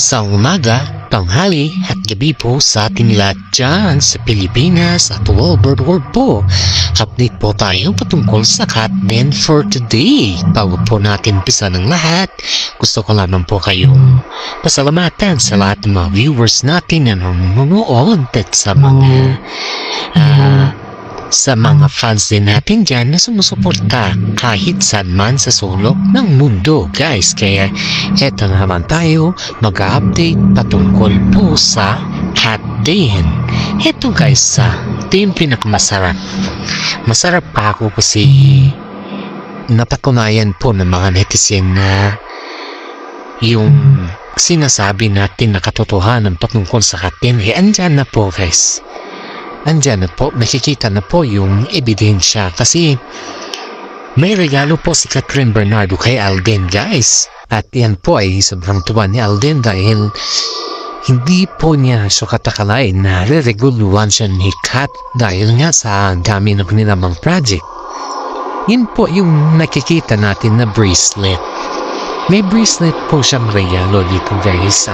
Isang umaga, tanghali at gabi po sa ating lahat dyan sa Pilipinas at all over the world po. Update po tayo patungkol sa Katden for today. Bago po natin pisa ng lahat, gusto ko lamang po kayong pasalamatan sa lahat ng mga viewers natin na nanonood at sa mga fans din natin dyan na sumusuporta kahit saan man sa sulok ng mundo, guys. Kaya eto naman tayo mag-update patungkol po sa Katden. Eto guys, ito yung pinakamasarap. Masarap pa ako kasi napatunayan po ng mga netizen na yung sinasabi natin na katotohanan patungkol sa Katden, andyan na po guys. Andyan na po, nakikita na po yung ebidensya kasi may regalo po si Kathryn Bernardo kay Alden, guys. At yan po ay sobrang tuwa ni Alden dahil hindi po niya so katakalain na re-reguluan siya ni Kat dahil nga sa dami ng nilamang project. Yan po yung nakikita natin na bracelet. May bracelet po siyang regalo dito, guys.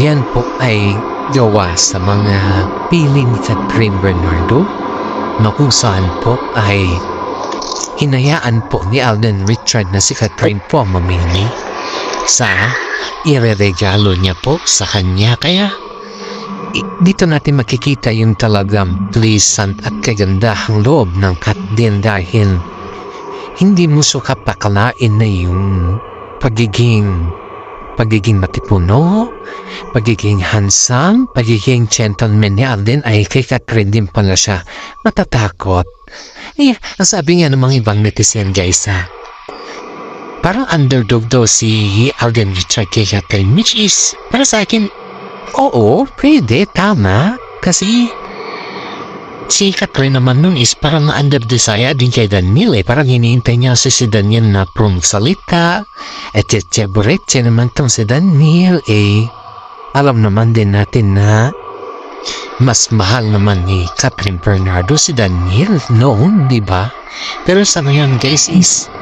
Yan po ay gawa sa mga piling ni Kathryn Bernardo na kung saan po ay hinayaan po ni Alden Richard na si Kathryn po mamili sa ireregalo niya po sa kanya. Kaya dito natin makikita yung talagang pleasant at kagandahang loob ng Katden dahil hindi mo so kapakalain na yung pagiging matipuno, pagiging handsome, pagiging gentleman ni Alden ay kay Kathryn din pala siya matatakot. Ang sabi nga ng mga ibang netizen, guys, parang underdog daw si Alden Richard kay Kathryn, which is para sa akin, oo, pwede, tama, kasi si Kathryn naman nun is parang under-desire din kay Daniel parang hinihintay niya si Daniel na prong salita at etcheburetche naman tong si Daniel alam naman din natin na mas mahal naman ni Kathryn Bernardo si Daniel noon, diba? Pero sa ngayon, guys, is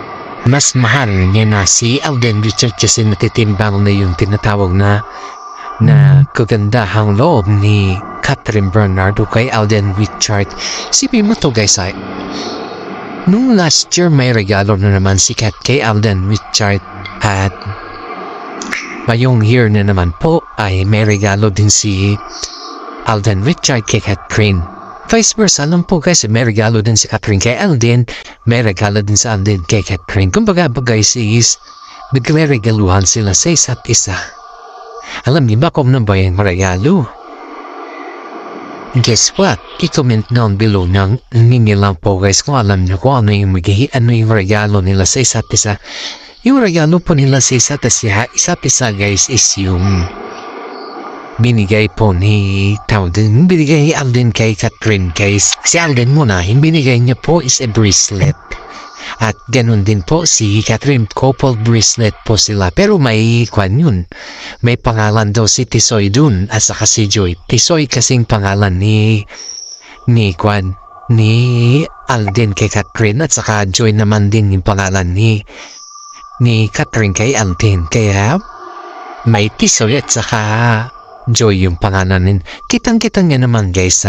mas mahal niya na si Alden Richard kasi natitimbang na yung tinatawag na kagandahang loob ni Kathryn Bernardo kay Alden Richard. Sipin mo to, guys, nung last year may regalo na naman si Kat kay Alden Richard at ngayong year na naman po ay may regalo din si Alden Richard kay Kathryn. Vice versa lang po, guys, may regalo din si Kathryn kay Alden, may regalo din si Alden kay Kathryn. Kumbaga ba, guys, is nagre-regaluhan sila sa isa't isa. Alam niyo ba kung ano ba yung regalo? Guess what? I-comment down below nang ninyo lang po, guys, kung alam niyo kung ano yung regalo nila sa isa't isa. Yung regalo po nila sa isa't isa, guys, is yung binigay po ni binigay Alden kay Kathryn, guys. Si Alden muna, yung binigay niya po is a bracelet. At ganun din po si Kathryn, couple bracelet po sila. Pero may yun. May pangalan daw si Tisoy dun at saka si Joy. Tisoy kasing pangalan ni Alden kay Kathryn at saka Joy naman din yung pangalan ni Kathryn kay Alden. Kaya may Tisoy at saka Joy yung pangalan. Kitang-kita nga naman, guys,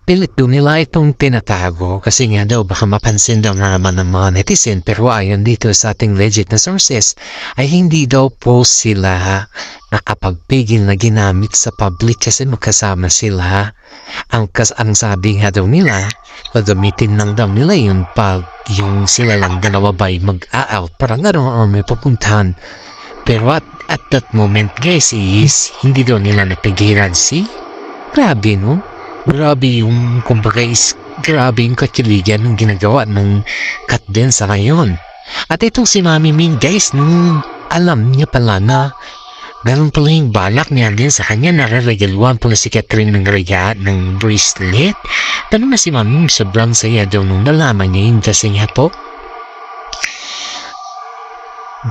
pilit doon nila itong tinatago kasi nga daw baka mapansin daw na naman ng mga netizen, pero ayon dito sa ating legit na sources ay hindi daw po sila nakapagpigil na ginamit sa public kasi magkasama sila. Ang sabi nga daw nila, gagamitin lang daw nila yung sila lang dalawa ba'y mag-out parang gano'n or may pupuntahan. Pero at that moment, guys, is hindi daw nila napigilan grabe, no? Grabe yung, kumbaga, is grabe yung kakiligan ng ginagawa ng Katden sa ngayon. At itong si Mami Min, guys, alam niya pala na ganun pala yung balak niya din sa kanya, nare-regaluan pala si Kathryn ng bracelet. Pero na si Mami Min, sobrang saya daw nung nalaman niya yun kasi nga po,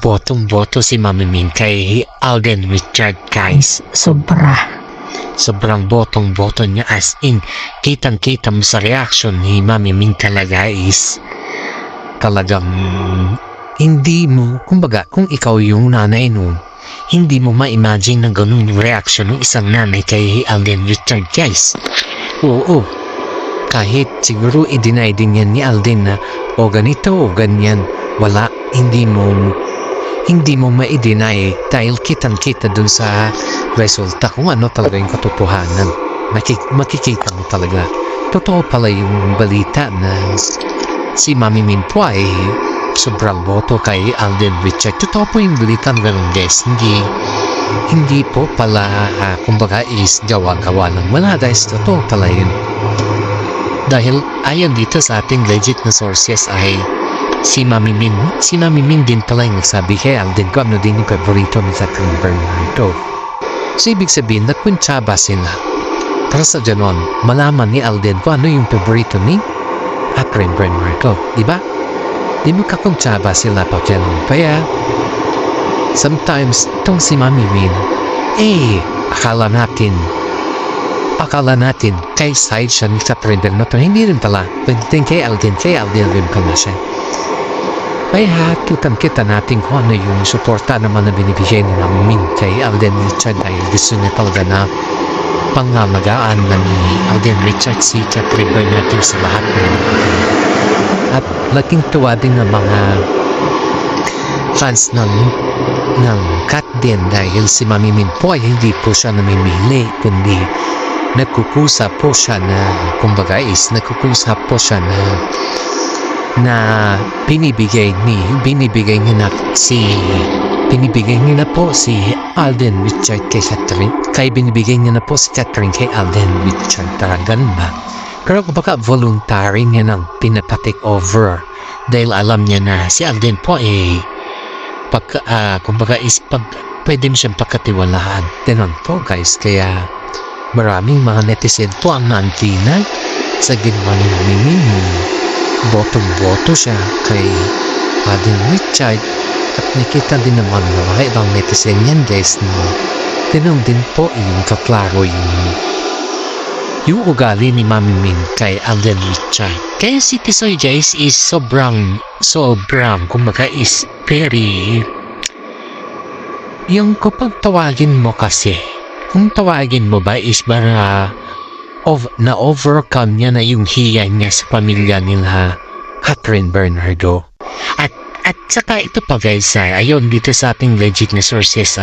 botong-boto si Mami Min kay Alden Richard, guys. Sobrang botong-boto niya, as in kitang-kita mo sa reaction ni Mami Min talaga is talagang hindi mo, kumbaga, kung ikaw yung nanay no, hindi mo ma-imagine na ganun yung reaction ng isang nanay kay Alden Richard, guys. Oo, kahit siguro i-deny din yan ni Alden na o ganito o ganyan, wala, hindi mo ma-deny dahil kitang-kita dun sa resulta kung ano talaga yung katotohanan. Makikita mo talaga. Totoo pala yung balita na si Mami Min po ay sobrang boto kay Alden Richard. Totoo po yung balita ng ganun, guys. Hindi po pala, kumbaga is gawa-gawa lang. Wala, guys. Totoo pala yun. Dahil ayon dito sa ating legit na sources ay si Mami Min din pala yung nagsabi kay Alden kung ano din yung paborito ni Catherine Bernardo. So ibig sabihin, nagpuntsaba sila. Para sa ganon, malaman ni Alden kung ano yung paborito ni Catherine Bernardo. Diba? Di magkakuntsaba sila pa ganon. Kaya, sometimes, itong si Mami Min, akala natin kay side siya ni Catherine Bernardo. Hindi rin pala. Pwede kay Alden rin pala siya. Kaya kita natin kung ano yung suporta naman na binibigay ni Mami Min kay Alden Richard dahil gusto niya talaga na pangalagaan na ni Alden Richard si Catherine Bernardo sa lahat ng at laking tuwa din ng mga fans ng Kat din dahil si Mami Min po ay hindi po siya namimili kundi nagkukusa po siya na kumbaga is nagkukusa po siya na binibigay niya na po si Alden Richard kay Catherine. Kaya binibigay niya na po si Catherine kay Alden Richard. Talagang ba? Pero kumbaga voluntary niya nang pinapa-take over. Dahil alam niya na si Alden po kumbaga is pwede mo siyang pagkatiwalaan. Ganun po, guys. Kaya maraming mga netizen po ang naantina sa ginawa ni Mami Min. Botong-boto siya kay Alden Richard. At nakita din naman ng mga ibang netizen yan, guys, na ganun din po yung kaklaro yung ugali ni Mami Min kay Alden Richard. Kaya si Tisoy, guys, is sobrang kumbaga is very yung kapag tawagin mo kasi kung tawagin mo ba is para na-overcome niya na yung hiya niya sa pamilya nila Catherine Bernardo. At saka ito pa, guys, ayon dito sa ating legit na sources,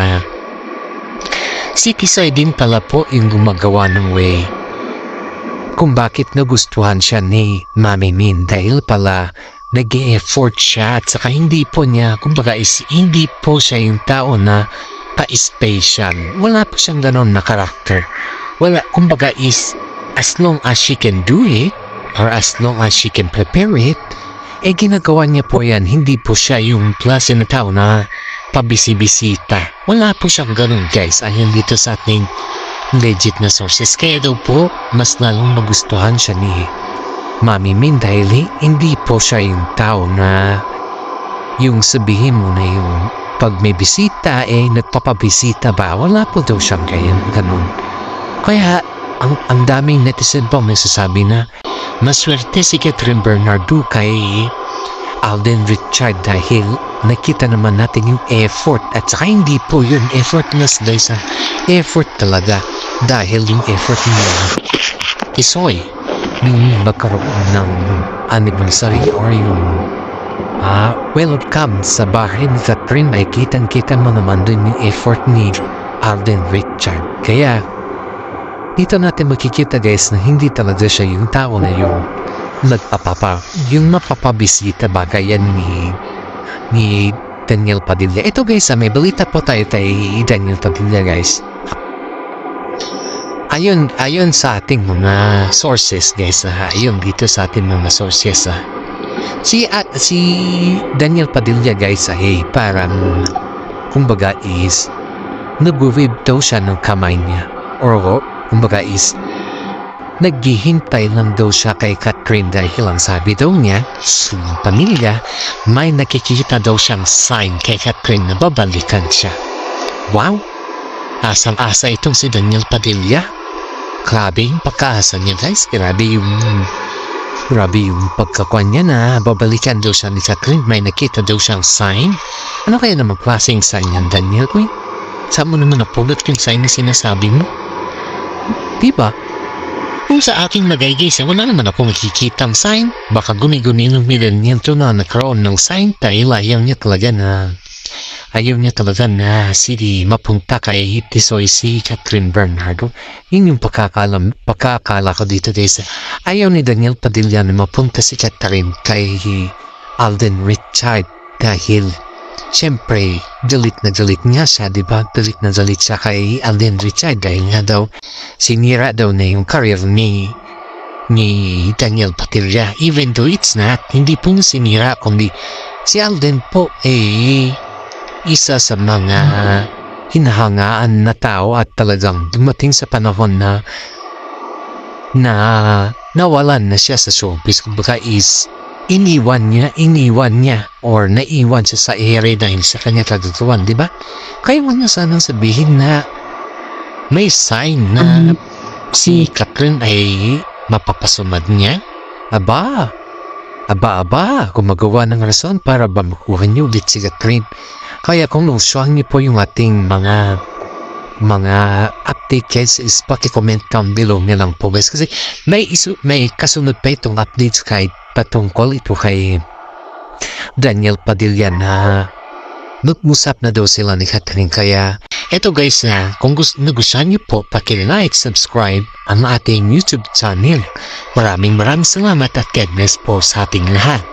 si Tisoy din pala po yung gumagawa ng way kung bakit nagustuhan siya ni Mami Min dahil pala nag-e-effort siya at saka hindi po siya yung tao na pa-special. Wala po siyang ganon na karakter. Wala, kumbaga is as long as she can do it or as long as she can prepare it, ginagawa niya po yan. Hindi po siya yung klase na tao na pabisi-bisita. Wala po siyang ganon, guys. Ayon dito sa ating legit na sources. Kaya daw po, mas lalong magustuhan siya ni Mami Min dahil hindi po siya yung tao na yung sabihin mo na yung pag may bisita, nagpapabisita ba? Wala po daw siyang ganon. Kaya, ang daming netizen po nagsasabi na maswerte si Catherine Bernardo kay Alden Richard dahil nakita naman natin yung effort at saka hindi po yun effort na sa effort talaga dahil yung effort niya Tisoy yung magkaroon ng anniversary or yung welcome sa bahay ni Catherine ay kitang-kita mo naman dun yung effort ni Alden Richard. Kaya dito natin makikita, guys, na hindi talaga siya yung tao na yung yung mapapabisita bagay yan ni Daniel Padilla. Ito, guys, may balita po tayo kay Daniel Padilla, guys. Ayon sa ating mga sources, guys, ayon dito sa ating mga sources, si Daniel Padilla, guys, ay parang kumbaga is nag-wave daw siya ng kamay niya or kumbaga is naghihintay lang daw siya kay Catherine dahil ang sabi daw niya sa pamilya may nakikita daw siyang sign kay Catherine na babalikan siya. Wow! Asang-asa itong si Daniel Padilla. Grabe yung pagkaasa niya, guys. Grabe yung Grabe yung pagkakuan niya na babalikan daw siya ni Catherine. May nakita daw siyang sign. Ano kaya naman klaseng sign yan, Daniel? Uy, saan mo naman napulot yung sign na sinasabi mo? Diba? Kung sa aking nagaygay wala naman ako makikitang sign. Baka guni-guni ng millennial to na nagkaroon ng sign dahil ayaw niya talaga na mapunta kay Tisoy si Catherine Bernardo. Yun yung pagkakala ko dito guys. Ayaw ni Daniel Padilla na mapunta si Catherine kay Alden Richard dahil siyempre galit nga siya, diba? Galit siya kay Alden Richard dahil nga daw sinira daw na yung career ni Daniel Padilla. Even though it's not, hindi po niya sinira kundi si Alden po isa sa mga hinahangaan na tao at talagang dumating sa panahon na nawalan na siya sa showbiz. Kumbaga is iniwan niya or naiwan siya sa ere dahil sa kanya kagagawan, di ba? Kaya mo niya sanang sabihin na may sign na si Catherine ay mapapasumad niya. Aba, gumagawa ng rason para ba makuha niyo ulit si Catherine. Kaya kung nagustuhan niyo po yung ating mga update guys is paki-comment down below na lang po guys. Kasi may kasunod pa itong updates kahit patungkol ito kay Daniel Padilla na nag-usap na daw sila ni Catherine. Kaya eto guys na kung nagustuhan niyo po paki-like, subscribe ang ating YouTube channel. Maraming salamat at God bless po sa ating lahat.